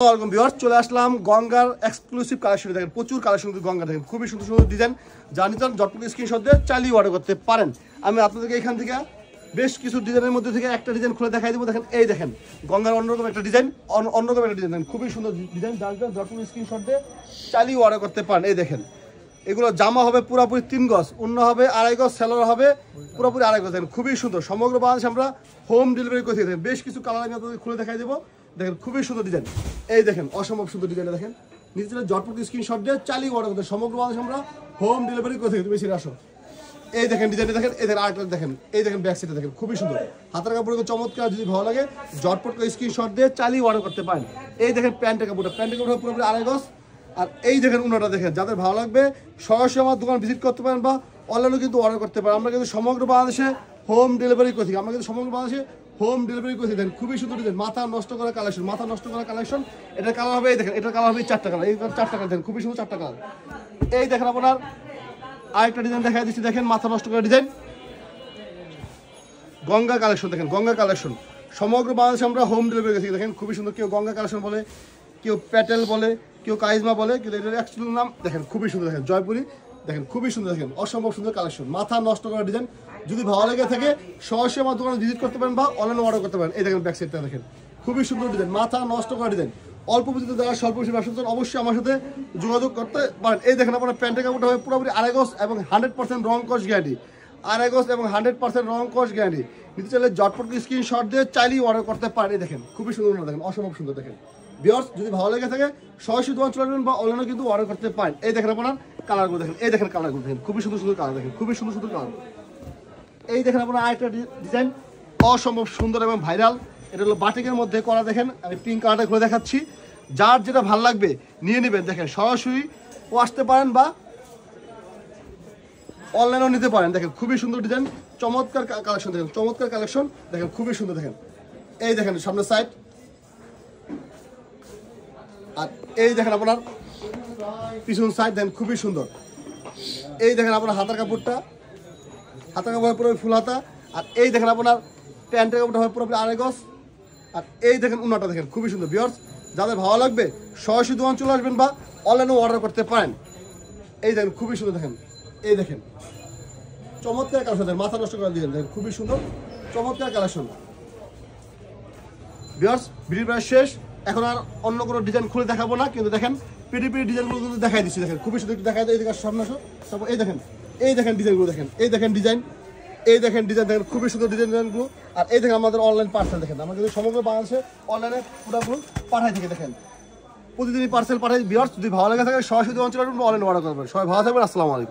চলে আসলাম গঙ্গার exclusive collection. দেখেন প্রচুর কালেকশন গঙ্গা, দেখেন খুবই সুন্দর সুন্দর ডিজাইন, যা নিতে জটপট স্ক্রিনশট দিয়ে চালিয়ে অর্ডার করতে পারেন। আমি আপনাদেরকে এখান থেকে বেশ কিছু ডিজাইনের মধ্যে থেকে একটা ডিজাইন খুলে দেখাই দেবো। দেখেন এই দেখেন গঙ্গার অন্যরকম একটা ডিজাইন, অন্যরকম একটা ডিজাইন, খুবই সুন্দর ডিজাইন, যা জটপট স্ক্রিনশট দিয়ে চালিয়ে অর্ডার করতে পারেন। এই দেখেন এগুলো জামা হবে পুরোপুরি 3 গজ, অন্য হবে 2.5 গজ, সেলোয়ার হবে পুরোপুরি 2.5 গজ। দেখেন খুবই সুন্দর, সমগ্র বাংলাদেশ আমরা হোম ডেলিভারি করে থাকি। বেশ কিছু কালার আমি আপনাদের খুলে দেখাই দেবো। দেখেন খুবই সুন্দর ডিজাইন, এই দেখেন অসম্ভব সুন্দর ডিজাইন। দেখেন নিচে জটপট স্ক্রিনশট দিয়ে চালিয়ে অর্ডার করতে সমগ্র বাংলাদেশ আমরা হোম ডেলিভারি করে থাকি। তুমি সেটা আসো, এই দেখেন ডিজাইনটা দেখেন, এই দেখেন আরেকটা দেখেন, এই দেখেন ব্যাক সাইডটা দেখেন খুবই সুন্দর, হাতের কাপড় চমৎকার। যদি ভালো লাগে জটপট করে স্ক্রিনশট দিয়ে চালিয়ে অর্ডার করতে পারেন। এই দেখেন প্যান্টের কাপড়টা পুরোপুরি 2.5 গজ। আর এই দেখেন উন্নটা দেখেন, যাদের ভালো লাগবে সরাসরি আমার দোকান ভিজিট করতে পারেন বা অনলাইনেও কিন্তু অর্ডার করতে পারেন। আমরা কিন্তু সমগ্র বাংলাদেশে হোম ডেলিভারি করে থাকি। আমরা কিন্তু সমগ্র বাংলাদেশে হোম ডেলিভারি করে থাকি। দেখেন খুবই সুন্দর ডিজাইন, মাথা নষ্ট করা কালেকশন, মাথা নষ্ট করা কালেকশন। এটার কালার হবে, এই দেখেন এটার কালার হবে 4টা কালার, এই 4টা কালার দেখেন খুবই সুন্দর 4টা কালার। এই দেখেন আপনার আরেকটা ডিজাইন দেখা দিচ্ছি, দেখেন মাথা নষ্ট করা ডিজাইন, গঙ্গা কালেকশন। দেখেন গঙ্গা কালেকশন সমগ্র বাংলাদেশে আমরা হোম ডেলিভারি করে থাকি। দেখেন খুবই সুন্দর, কেউ গঙ্গা কালেকশন বলে, কেউ প্যাটেল বলে, কেউ কাইজমা বলে, কিন্তু এটার অ্যাকচুয়াল নাম দেখেন খুবই সুন্দর। দেখেন জয়পুরি, দেখেন খুবই সুন্দর, দেখেন অসম্ভব সুন্দর কালেকশন, মাথা নষ্ট করা ডিজাইন। যদি ভালো লেগে থাকে সরাসরি আমার দোকানে ভিজিট করতে পারেন বা অনলাইনে অর্ডার করতে পারেন। এই দেখেন ব্যাক সাইডটা দেখেন খুবই সুন্দর ডিজাইন, মাথা নষ্ট করা ডিজাইন। অল্প পুঁজিতে যারা স্বল্প পুঁজির ব্যবসা করেন অবশ্যই আমার সাথে যোগাযোগ করতে পারেন। এই দেখেন আপনার প্যান্টের কাপড়টা হবে পুরোপুরি 2.5 গজ এবং 100% রং কস গ্যারান্টি, 2.5 গজ এবং 100% রং কস গ্যারান্টি। নিতে চাইলে জটপট স্ক্রিনশট দিয়ে চাইলেই অর্ডার করতে পারেন। এই দেখেন খুবই সুন্দর, দেখেন অসম্ভব সুন্দর। দেখেন ভিউয়ার্স যদি ভালো লেগে থাকে সরাসরি দোকান চলে আসবেন বা অনলাইনে কিন্তু অর্ডার করতে পারেন। এই দেখেন আপনার কালারগুলো দেখেন, এই দেখেন কালারগুলো দেখেন খুবই সুন্দর সুন্দর কালার, দেখেন খুবই সুন্দর সুন্দর কালার। এই দেখেন আপনার আরেকটা ডিজাইন অসম্ভব সুন্দর এবং ভাইরাল, এটা হলো বাটিকের মধ্যে করা। দেখেন আমি পিঙ্ক কালারটা ঘুরে দেখাচ্ছি, যার যেটা ভালো লাগবে নিয়ে নেবেন। দেখেন সরাসরি ও আসতে পারেন বা অনলাইনেও নিতে পারেন। দেখেন খুবই সুন্দর ডিজাইন, চমৎকার কালেকশন, দেখেন চমৎকার কালেকশন, দেখেন খুবই সুন্দর। দেখেন এই দেখেন সামনের সাইড, আর এই দেখেন আপনার পিছন সাইড, দেখেন খুবই সুন্দর। এই দেখেন আপনার হাতার কাপড়টা, হাতার কাপড় পুরো ফুল হাতা। আর এই দেখেন আপনার প্যান্টের কাপড়টা হবে পুরোপুরি 2.5 গজ। আর এই দেখেন উন্নাটা দেখেন খুবই সুন্দর। ভিউয়ার্স যাদের ভালো লাগবে সরাসরি দোকান চলে আসবেন বা অনলাইনেও অর্ডার করতে পারেন। এই দেখেন খুবই সুন্দর, দেখেন এই দেখেন চমৎকার কালেকশন, দেখেন মাথা নষ্ট করে দিয়েছেন, দেখেন খুবই সুন্দর চমৎকার কালেকশন। ভিউয়ার্স ভিডিও প্রায় শেষ, এখন আর অন্য কোনো ডিজাইন খুলে দেখাবো না, কিন্তু দেখেন পিডি ডিজাইনগুলো কিন্তু দেখাই দিচ্ছি। দেখেন খুবই সুন্দর, একটু দেখাই দেয়, এই দিকে সামনে আসো। তারপর এই দেখেন ডিজাইনগুলো দেখেন, এই দেখেন ডিজাইন, এই দেখেন ডিজাইন, দেখেন খুবই সুন্দর ডিজাইনগুলো। আর এই দেখেন আমাদের অনলাইন পার্সেল, দেখেন আমরা কিন্তু সমগ্র বাংলাদেশে অনলাইনে পুরোপুরি পাঠাই থেকে, দেখেন প্রতিদিনই পার্সেল পাঠাই। ভিউয়ার্স যদি ভালো লাগে থাকে সরাসরি অঞ্চলে অনলাইনে অর্ডার করবেন। সবাই ভালো থাকবেন, আসসালামু আলাইকুম।